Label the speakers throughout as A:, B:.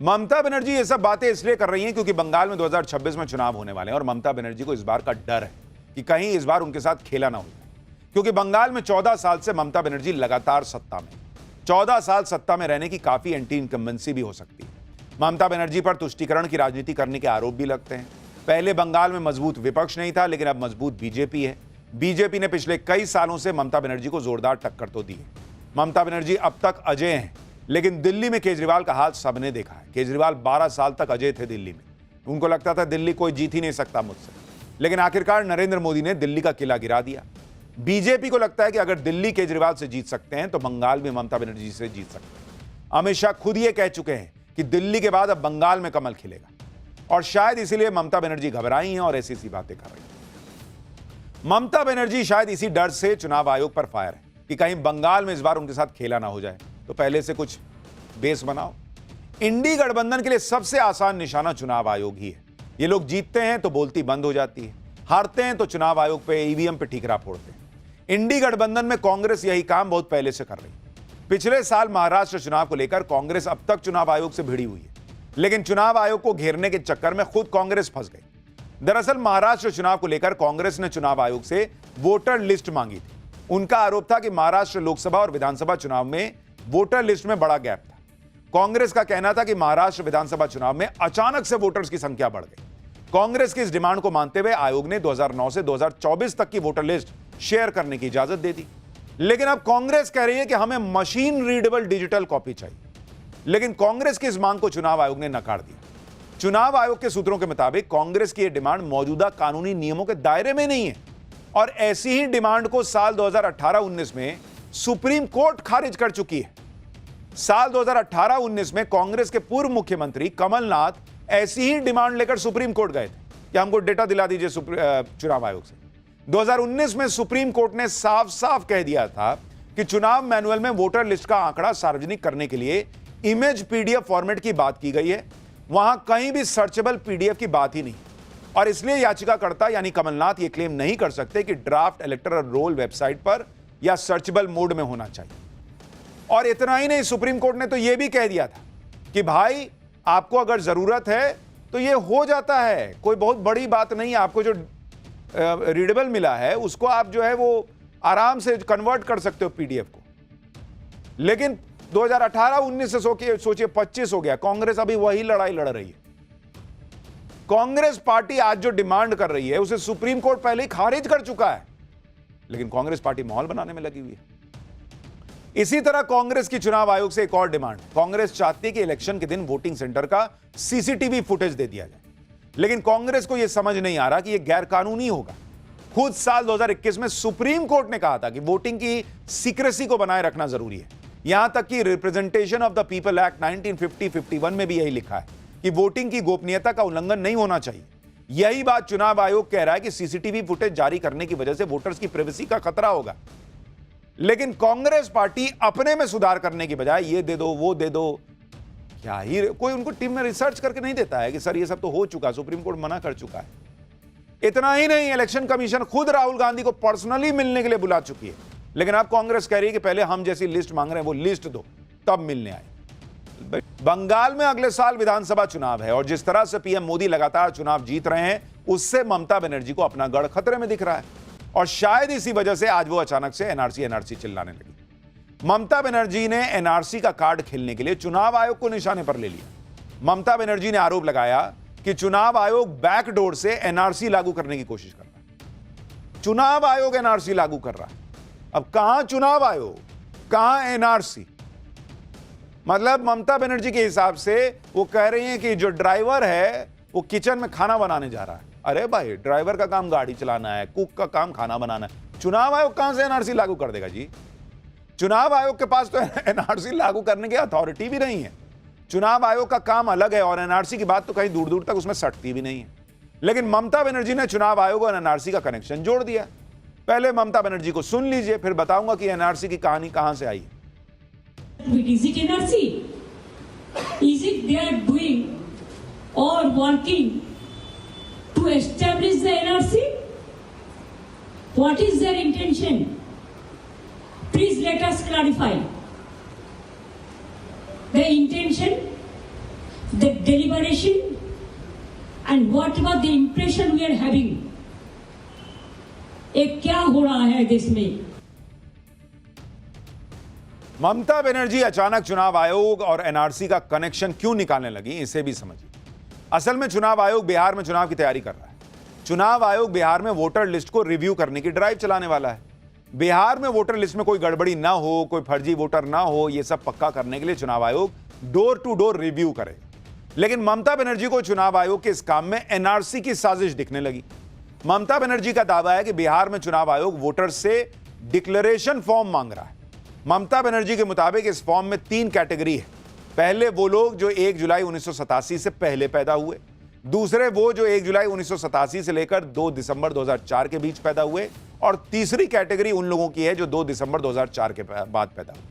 A: ममता बनर्जी ये सब बातें इसलिए कर रही हैं क्योंकि बंगाल में 2026 में चुनाव होने वाले हैं और ममता बनर्जी को इस बार का डर है कि कहीं इस बार उनके साथ खेला ना हो जाए, क्योंकि बंगाल में 14 साल से ममता बनर्जी लगातार सत्ता में, 14 साल सत्ता में रहने की काफी एंटी इनकम्बेंसी भी हो सकती है। ममता बनर्जी पर तुष्टीकरण की राजनीति करने के आरोप भी लगते हैं। पहले बंगाल में मजबूत विपक्ष नहीं था, लेकिन अब मजबूत बीजेपी है। बीजेपी ने पिछले कई सालों से ममता बनर्जी को जोरदार टक्कर तो दी है। ममता बनर्जी अब तक अजय हैं, लेकिन दिल्ली में केजरीवाल का हाल सबने देखा है। केजरीवाल 12 साल तक अजय थे दिल्ली में। उनको लगता था दिल्ली कोई जीत ही नहीं सकता मुझसे, लेकिन आखिरकार नरेंद्र मोदी ने दिल्ली का किला गिरा दिया। बीजेपी को लगता है कि अगर दिल्ली केजरीवाल से जीत सकते हैं तो बंगाल में ममता बनर्जी से जीत सकते हैं। अमित शाह खुद ये कह चुके हैं कि दिल्ली के बाद अब बंगाल में कमल खिलेगा, और शायद इसीलिए ममता बनर्जी घबराई हैं और ऐसी बातें कर रही हैं। ममता बनर्जी शायद इसी डर से चुनाव आयोग पर फायर है कि कहीं बंगाल में इस बार उनके साथ खेला ना हो जाए, तो पहले से कुछ बेस बनाओ। इंडी गठबंधन के लिए सबसे आसान निशाना चुनाव आयोग ही है। ये लोग जीतते हैं तो बोलती बंद हो जाती है, हारते हैं तो चुनाव आयोग पे, ईवीएम पे ठीकरा फोड़ते हैं। इंडी गठबंधन में कांग्रेस यही काम बहुत पहले से कर रही है। पिछले साल महाराष्ट्र चुनाव को लेकर कांग्रेस अब तक चुनाव आयोग से भिड़ी हुई है, लेकिन चुनाव आयोग को घेरने के चक्कर में खुद कांग्रेस फंस गई। दरअसल महाराष्ट्र चुनाव को लेकर कांग्रेस ने चुनाव आयोग से वोटर लिस्ट मांगी थी। उनका आरोप था कि महाराष्ट्र लोकसभा और विधानसभा चुनाव में वोटर लिस्ट में बड़ा गैप था। कांग्रेस का कहना था कि महाराष्ट्र विधानसभा चुनाव में अचानक से वोटर्स की संख्या बढ़ गई। कांग्रेस की इस डिमांड को मानते हुए आयोग ने 2009 से 2024 तक की वोटर लिस्ट शेयर करने की इजाजत दे दी। लेकिन अब कांग्रेस कह रही है कि हमें मशीन रीडेबल डिजिटल कॉपी चाहिए, लेकिन कांग्रेस की इस मांग को चुनाव आयोग ने नकार दिया। चुनाव आयोग के सूत्रों के मुताबिक कांग्रेस की यह डिमांड मौजूदा कानूनी नियमों के दायरे में नहीं है, और ऐसी ही डिमांड को साल 2018-19 में सुप्रीम कोर्ट खारिज कर चुकी है। साल 2018-19 में कांग्रेस के पूर्व मुख्यमंत्री कमलनाथ ऐसी ही डिमांड लेकर सुप्रीम कोर्ट गए थे कि हमको डेटा दिला दीजिए चुनाव आयोग से। 2019 में सुप्रीम कोर्ट ने साफ साफ कह दिया था कि चुनाव मैनुअल में वोटर लिस्ट का आंकड़ा सार्वजनिक करने के लिए इमेज पीडीएफ फॉर्मेट की बात की गई है, वहां कहीं भी सर्चेबल पीडीएफ की बात ही नहीं, और इसलिए याचिकाकर्ता यानी कमलनाथ यह क्लेम नहीं कर सकते कि ड्राफ्ट इलेक्टोरल रोल वेबसाइट पर या सर्चेबल मोड में होना चाहिए। और इतना ही नहीं, सुप्रीम कोर्ट ने तो यह भी कह दिया था कि भाई आपको अगर जरूरत है तो यह हो जाता है, कोई बहुत बड़ी बात नहीं है। आपको जो रीडेबल मिला है उसको आप जो है वो आराम से कन्वर्ट कर सकते हो पीडीएफ को। लेकिन 2018-19 से सोचिए 25 हो गया, कांग्रेस अभी वही लड़ाई लड़ रही है। कांग्रेस पार्टी आज जो डिमांड कर रही है उसे सुप्रीम कोर्ट पहले ही खारिज कर चुका है, लेकिन कांग्रेस पार्टी माहौल बनाने में लगी हुई है। इसी तरह कांग्रेस की चुनाव आयोग से एक और डिमांड, कांग्रेस चाहती है कि इलेक्शन के दिन वोटिंग सेंटर का सीसीटीवी फुटेज दे दिया जाए, लेकिन कांग्रेस को यह समझ नहीं आ रहा कि यह गैर कानूनी होगा। खुद साल 2021 में सुप्रीम कोर्ट ने कहा था कि वोटिंग की सीक्रेसी को बनाए रखना जरूरी है। यहां तक कि representation of the people act 1950-51 में भी यही लिखा है कि वोटिंग की गोपनीयता का उल्लंघन नहीं होना चाहिए। यही बात चुनाव आयोग कह रहा है कि सीसीटीवी फुटेज जारी करने की वजह से वोटर्स की प्राइवेसी का खतरा होगा। लेकिन कांग्रेस पार्टी अपने में सुधार करने की बजाय ये दे दो वो दे दो, क्या ही कोई उनको टीम में रिसर्च करके नहीं देता है कि सर ये सब तो हो चुका, सुप्रीम कोर्ट मना कर चुका है। इतना ही नहीं, इलेक्शन कमीशन खुद राहुल गांधी को पर्सनली मिलने के लिए बुला चुकी है, लेकिन अब कांग्रेस कह रही है कि पहले हम जैसी लिस्ट मांग रहे हैं वो लिस्ट दो तब मिलने आए। बंगाल में अगले साल विधानसभा चुनाव है और जिस तरह से पीएम मोदी लगातार चुनाव जीत रहे हैं उससे ममता बनर्जी को अपना गढ़ खतरे में दिख रहा है, और शायद इसी वजह से आज वो अचानक से एनआरसी चिल्लाने लगी। ममता बनर्जी ने एनआरसी का कार्ड खेलने के लिए चुनाव आयोग को निशाने पर ले लिया। ममता बनर्जी ने आरोप लगाया कि चुनाव आयोग बैकडोर से एनआरसी लागू करने की कोशिश कर रहा है। चुनाव आयोग एनआरसी लागू कर रहा है, अब कहां चुनाव आयोग, कहां एनआरसी? मतलब ममता बनर्जी के हिसाब से वो कह रही हैं कि जो ड्राइवर है वो किचन में खाना बनाने जा रहा है। अरे भाई, ड्राइवर का काम गाड़ी चलाना है, कुक का काम खाना बनाना है। चुनाव आयोग कहां से एनआरसी लागू कर देगा जी? चुनाव आयोग के पास तो एनआरसी लागू करने की अथॉरिटी भी नहीं है। चुनाव आयोग का काम अलग है और एनआरसी की बात तो कहीं दूर दूर तक उसमें सटती भी नहीं है। लेकिन ममता बनर्जी ने चुनाव आयोग और एनआरसी का कनेक्शन जोड़ दिया। पहले ममता बनर्जी को सुन लीजिए, फिर बताऊंगा कि एनआरसी की कहानी कहां से आई है।
B: Is it NRC? Is it they are doing or working to establish the NRC? What is their intention? Please let us clarify. The intention the deliberation and whatever the impression we are having, ये क्या हो रहा है देश में?
A: ममता बनर्जी अचानक चुनाव आयोग और एनआरसी का कनेक्शन क्यों निकालने लगी, इसे भी समझिए। असल में चुनाव आयोग बिहार में चुनाव की तैयारी कर रहा है। चुनाव आयोग बिहार में वोटर लिस्ट को रिव्यू करने की ड्राइव चलाने वाला है। बिहार में वोटर लिस्ट में कोई गड़बड़ी ना हो, कोई फर्जी वोटर ना हो, यह सब पक्का करने के लिए चुनाव आयोग डोर टू डोर रिव्यू करेगा। लेकिन ममता बनर्जी को चुनाव आयोग के इस काम में एनआरसी की साजिश दिखने लगी। ममता बनर्जी का दावा है कि बिहार में चुनाव आयोग वोटर से डिक्लेरेशन फॉर्म मांग रहा है। ममता बनर्जी के मुताबिक इस फॉर्म में 3 कैटेगरी है। पहले वो लोग जो 1 जुलाई 1987 से पहले पैदा हुए, दूसरे वो जो 1 जुलाई 1987 से लेकर 2 दिसंबर 2004 के बीच पैदा हुए, और तीसरी कैटेगरी उन लोगों की है जो 2 दिसंबर 2004 के बाद पैदा हुए।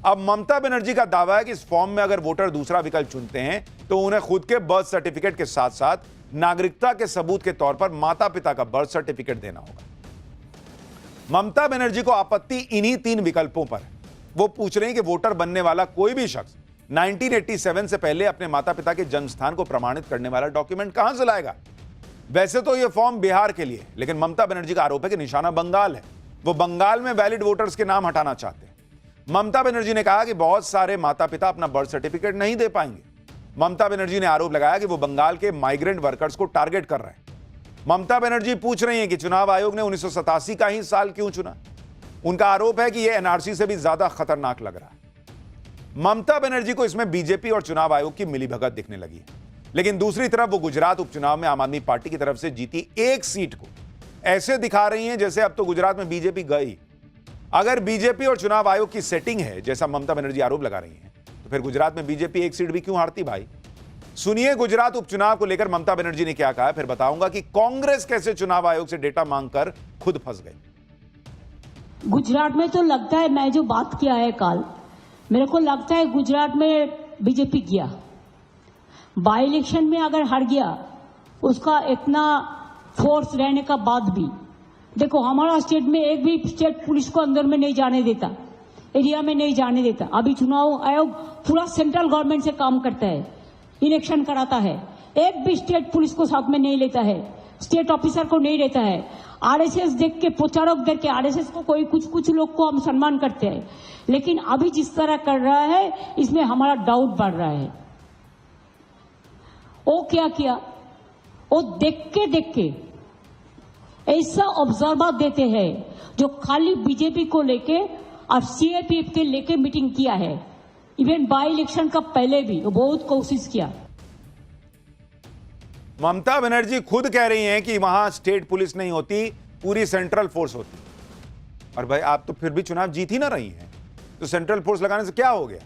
A: अब ममता बनर्जी का दावा है कि इस फॉर्म में अगर वोटर दूसरा विकल्प चुनते हैं तो उन्हें खुद के बर्थ सर्टिफिकेट के साथ साथ नागरिकता के सबूत के तौर पर माता पिता का बर्थ सर्टिफिकेट देना होगा। ममता बनर्जी को आपत्ति इन्हीं 3 विकल्पों पर है। वो पूछ रहे हैं कि वोटर बनने वाला कोई भी शख्स 1987 से पहले अपने माता पिता के जन्म स्थान को प्रमाणित करने वाला डॉक्यूमेंट कहां से लाएगा। वैसे तो यह फॉर्म बिहार के लिए, लेकिन ममता बनर्जी का आरोप है कि निशाना बंगाल है। वो बंगाल में वैलिड वोटर्स के नाम हटाना चाहते हैं। ममता बनर्जी ने कहा कि बहुत सारे माता पिता अपना बर्थ सर्टिफिकेट नहीं दे पाएंगे। ममता बनर्जी ने आरोप लगाया कि वो बंगाल के माइग्रेंट वर्कर्स को टारगेट कर रहे हैं। ममता बनर्जी पूछ रही हैं कि चुनाव आयोग ने 1987 का ही साल क्यों चुना। उनका आरोप है कि यह एनआरसी से भी ज्यादा खतरनाक लग रहा है। ममता बनर्जी को इसमें बीजेपी और चुनाव आयोग की मिलीभगत दिखने लगी है। लेकिन दूसरी तरफ वो गुजरात उपचुनाव में आम आदमी पार्टी की तरफ से जीती 1 सीट को ऐसे दिखा रही हैं जैसे अब तो गुजरात में बीजेपी गई। अगर बीजेपी और चुनाव आयोग की सेटिंग है जैसा ममता बनर्जी आरोप लगा रही हैं, तो फिर गुजरात में बीजेपी 1 सीट भी क्यों हारती भाई। सुनिए गुजरात उपचुनाव को लेकर ममता बनर्जी ने क्या कहा, फिर बताऊंगा कि कांग्रेस कैसे चुनाव आयोग से डेटा मांगकर खुद फंस गई।
B: गुजरात में तो लगता है, मैं जो बात किया है कल, मेरे को लगता है गुजरात में बीजेपी गया। बाई इलेक्शन में अगर हार गया, उसका इतना फोर्स रहने का बाद भी, देखो हमारा स्टेट में एक भी स्टेट पुलिस को अंदर में नहीं जाने देता, एरिया में नहीं जाने देता। अभी चुनाव आयोग पूरा सेंट्रल गवर्नमेंट से काम करता है, इलेक्शन कराता है, एक भी स्टेट पुलिस को साथ में नहीं लेता है, स्टेट ऑफिसर को नहीं लेता है। आरएसएस देख के, प्रचारक देख के, आरएसएस को कोई कुछ लोग को हम सम्मान करते हैं, लेकिन अभी जिस तरह कर रहा है इसमें हमारा डाउट बढ़ रहा है। वो क्या किया, वो देख के ऐसा ऑब्जर्वर देते हैं जो खाली बीजेपी को लेके और सीएपीएफ के लेके मीटिंग किया है। इवन बाई इलेक्शन का पहले भी वो बहुत कोशिश किया।
A: ममता बनर्जी खुद कह रही हैं कि वहां स्टेट पुलिस नहीं होती, पूरी सेंट्रल फोर्स होती। और भाई आप तो फिर भी चुनाव जीत ही ना रही हैं, तो सेंट्रल फोर्स लगाने से क्या हो गया।